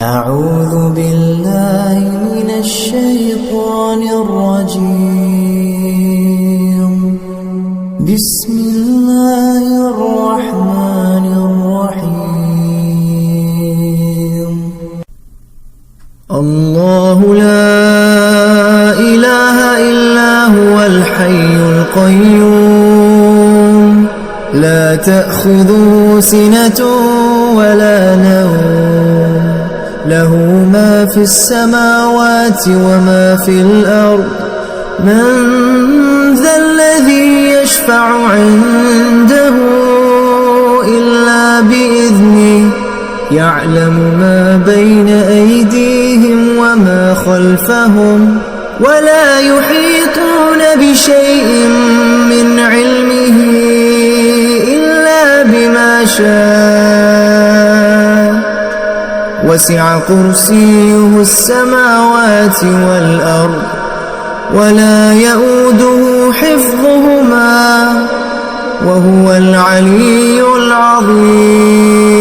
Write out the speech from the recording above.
أعوذ بالله من الشيطان الرجيم. بسم الله الرحمن الرحيم. الله لا إله إلا هو الحي القيوم لا تأخذه سنة ولا نوم له ما في السماوات وما في الأرض من ذا الذي يشفع عنده إلا بإذنه يعلم ما بين أيديهم وما خلفهم ولا يحيطون بشيء من علمه إلا بما شاء وسع كرسيه السماوات والأرض ولا يؤوده حفظهما وهو العلي العظيم.